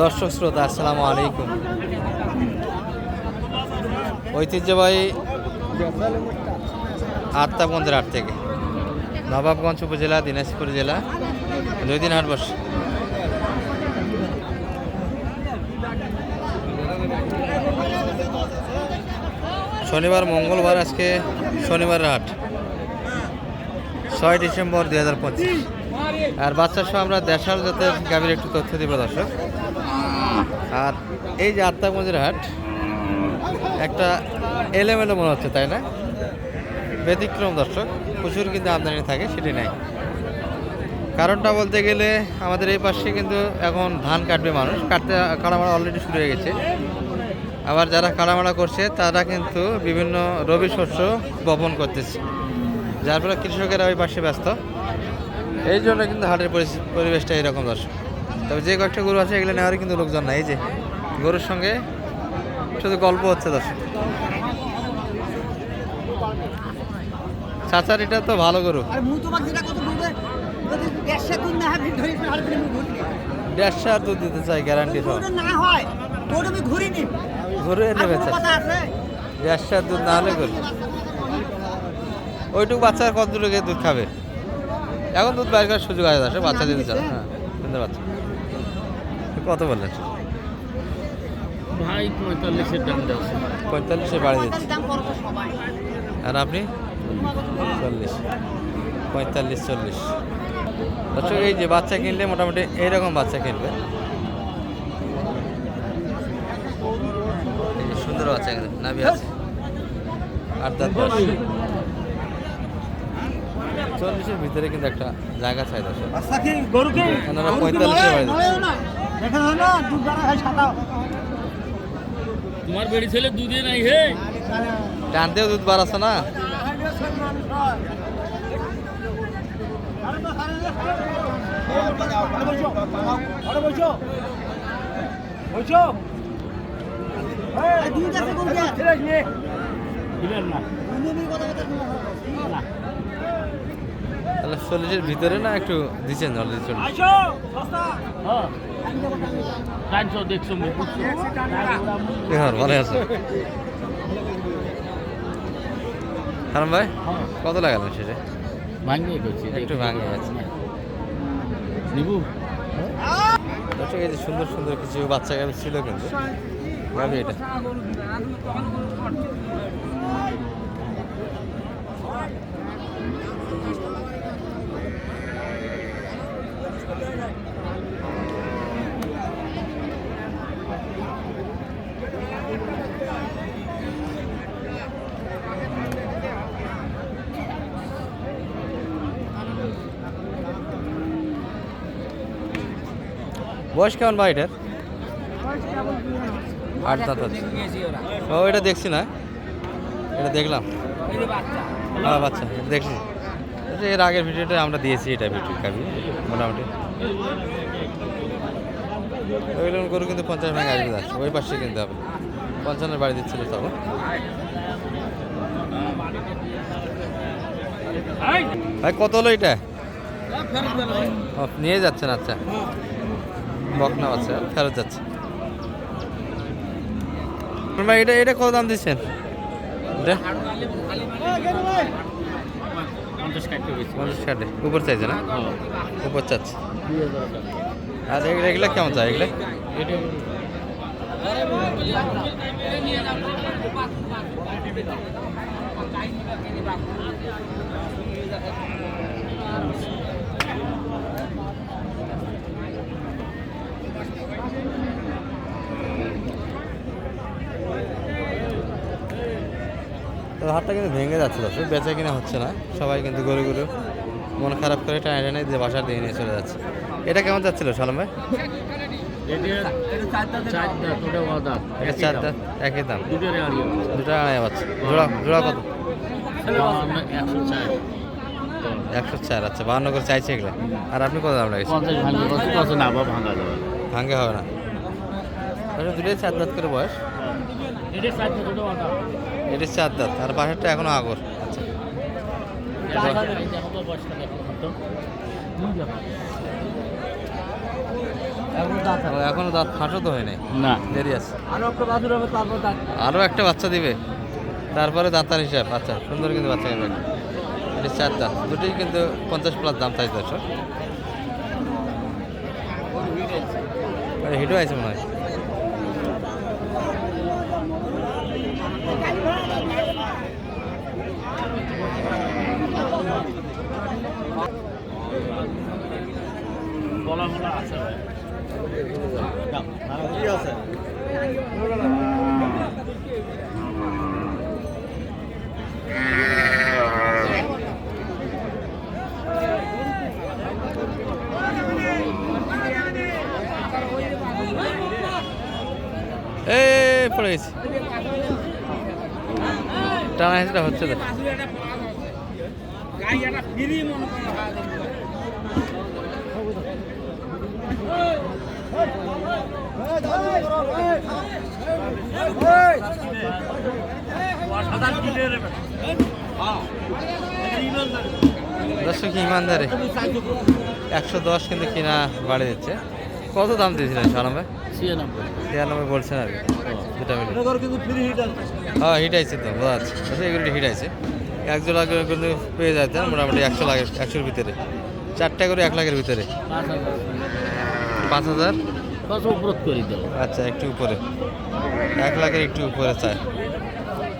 দর্শক শ্রোতা আসসালামু আলাইকুম। ঐতিহ্যবাহী আত্মাবন্দের হাট থেকে নবাবগঞ্জ উপজেলা দিনাজপুর জেলা 2 দিন হাট বসে। শনিবার মঙ্গলবার আজকে শনিবারের হাট 6 ডিসেম্বর 2025। আর বাচ্চার সহ আমরা দেশাল জাতের গাভীর একটু তথ্য দিব দর্শক। আর এই যে আত্মাগঞ্জের হাট একটা এলোমেলো মনে হচ্ছে, তাই না? ব্যতিক্রম দর্শক, প্রচুর কিন্তু আমদানি থাকে, সেটি নাই। কারণটা বলতে গেলে আমাদের এই পাশে কিন্তু এখন ধান কাটবে মানুষ, কাটামারা অলরেডি শুরু হয়ে গেছে। আবার যারা কাটামারা করছে তারা কিন্তু বিভিন্ন রবি শস্য বপন করতেছে, যার ফলে কৃষকেরা ওই পাশে ব্যস্ত। এই জন্য কিন্তু হাটের পরিবেশটা এরকম দর্শক। তবে যে কয়েকটা গরু আছে এগুলো নেওয়ারই কিন্তু লোকজন নাই। এই যে গরুর সঙ্গে শুধু গল্প হচ্ছে দর্শক। চাচার এটা তো ভালো গরু, 1.5 দুধ দিতে চাই গ্যারান্টি সহ। ঘুরে নেবে 1.5 দুধ না হলে গরু ওইটুকু বাচ্চার কতটুকু দুধ খাবে? এখন দুধ বাইর করার সুযোগ আছে আসে, বাচ্চা দিতে চান। হ্যাঁ, শুনতে পাচ্ছি। কত বললেন ভাই? 45-এর দাম দেওয়া। 45-এ বাড়ি দিচ্ছে। আর আপনি 40, 45, 40। দর্শক এই যে বাচ্চা কিনলে মোটামুটি এইরকম বাচ্চা কিনবে। এই যে সুন্দর বাচ্চা কিন্তু নাভি আছে, 8 দাঁত। 40-এর ভিতরে কিন্তু একটা জায়গা চাই দর্শক। ওনারা 45-এ বাড়ি দিচ্ছে। তোমার বেড়ি ছেলে দুধে নাই হে, টানতেও দুধ বাড়াচ্ছে না। তাহলে 40-এর ভিতরে না একটু দিচ্ছেন অলরেডি 40। ভালো আছে কারণ ভাই কত লাগালেন সেটা? ভাঙিয়ে করছি, একটু ভাঙে গেছে। দর্শক এই যে সুন্দর সুন্দর কিছু বাচ্চা গাভী ছিল কিন্তু গাভী এটা বয়স কেমন ভাই এটার? 8 দাঁত আছে। ও এটা দেখছি না, এটা দেখলাম। হ্যাঁ বাচ্চা এটা দেখছি। এর আগের ভিডিওটা আমরা দিয়েছি, এটা ভিডিও কাবি মোটামুটি ওইগুলো গরু কিন্তু 50 ভাঙে আসবে যাচ্ছে। ওই পাশে কিনতে হবে, 55-এর বাড়ি দিচ্ছিল তখন। ভাই কত হলো এটা? নিয়ে যাচ্ছেন? আচ্ছা, বকনা বাচ্চা ফেরত যাচ্ছে। এটা এটা কত দাম দিচ্ছেন? 50-60 উপর চাইছে না? উপর চাচ্ছে। আর এগুলা কেমন চাই? এগুলা তো হাটটা কিন্তু ভেঙে যাচ্ছে দর্শক, বেচা কিনা হচ্ছে না। সবাই কিন্তু গরু মন খারাপ করে টানে টানে দিয়ে বাসার দিয়ে নিয়ে চলে যাচ্ছে। এটা কেমন যাচ্ছিল সালাম ভাই? এটা 4 দাঁত, একই দাম, 2.5 বাচ্চা। জোড়া কত? 104। আচ্ছা, 52 করে চাইছে এগুলো। আর আপনি কত দাম লাগছে? ভাঙ্গে হবে না। দুটোই 4 দাঁত করে বয়স। এটা 4 দাঁত, আর পাশেরটা এখনো আগর। আচ্ছা, ও, এখনো দাঁত ফাঁসও তো হয় নাই, না দেরি আছে। আরো একটা বাছুর হবে তারপর আরও একটা বাচ্চা দিবে, তারপরে দাঁতার হিসাব। আচ্ছা, সুন্দর কিন্তু বাচ্চা হবে। এটি 4 দাঁত, দুটোই কিন্তু 50+ দাম চাইছে দর্শক। হিটও আছে মনে হয়। বলা বলা আছে ভাই। কি আছে এই পড়ে গেছি, টানা হেঁচড়া হচ্ছে তো। দর্শক ইমানদারে 110 কিন্তু কিনা বাড়ি দিচ্ছে। কত দাম দিয়েছিলেন সালাম ভাই? 93 বলছেন আর কি, দুটা মিলে। কিন্তু ফ্রি হিট আছে হ্যাঁ, হিট আইছে তো, বোঝা যাচ্ছে। আচ্ছা, এগুলো হিট আইছে। 1 জোড়া করে কিন্তু পেয়ে যাচ্ছেন মোটামুটি 100 লাখ, 100-র ভিতরে। 4টা করে 1 লাখের ভিতরে। 5000। কত উপর করে দেবো? আচ্ছা, একটু উপরে, 1 লাখের একটু উপরে চাই।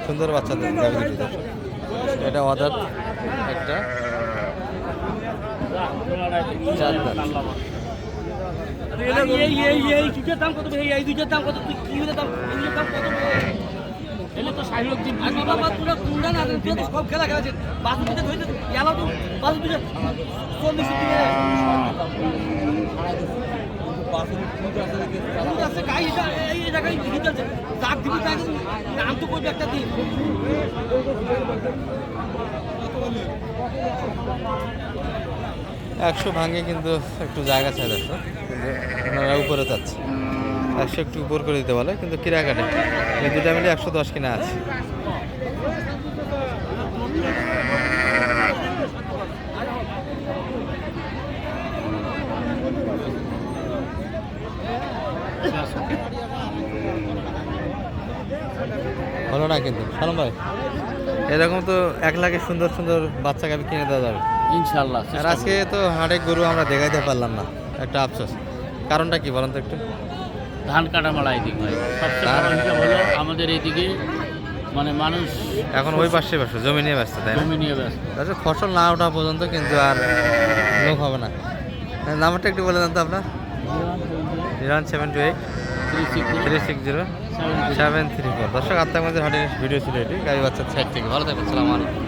সুন্দর বাচ্চা দেন গাভী দুটো দর্শক। এটা অদাত একটা, 4 দাঁত। এই দুটোর দাম কত এই দুটোর দাম কত তুই কি হলে দাম এই দাম কত এলে তো সাইলক দিন আর বাবা তোরা কোনটা না তুই তো সব খেলা খেলাছিস বাসু দিতে ধইতে ইয়ালা তো বাসু দিতে 40 দিতে বাসু আছে গাই এটা এই জায়গায় কি চলছে দাগ দিবি তাকে নাম তো কই একটা দিন 100 ভাঙে কিন্তু একটু জায়গা চাই দর্শক, কিন্তু ওনারা উপরে যাচ্ছে। 100 একটু উপর করে দিতে বলে, কিন্তু কিরা কাটে। এই দুটা মিলে 110 কিনা আছে। হলো না কিন্তু সালাম ভাই, এরকম তো 1 লাখে সুন্দর সুন্দর বাচ্চা গাভী কিনে দেওয়া যাবে ইনশাআল্লাহ। আর আজকে তো হাটে গরু আমরা দেখাইতে পারলাম না, একটা আফসোস। কারণটা কি বলেন তো একটু? ধান কাটা মারা এদিক ভাই, সবচেয়ে বড় হিসাব হলো আমাদের এইদিকে মানে মানুষ এখন ওই পাশে ব্যস্ত, জমি নিয়ে ব্যস্ত, তাই না? জমি নিয়ে ব্যস্ত। আচ্ছা, ফসল না ওঠা পর্যন্ত কিন্তু আর লোক হবে না। নাম্বারটা একটু বলে দেন তো আপনার। 01728 360 734। দর্শক, আপনার মধ্যে হাটের ভিডিও ছিল এটি গাড়ি বাচ্চার সাইড থেকে। ভালো থাকবেন, সালাম আলাইকুম।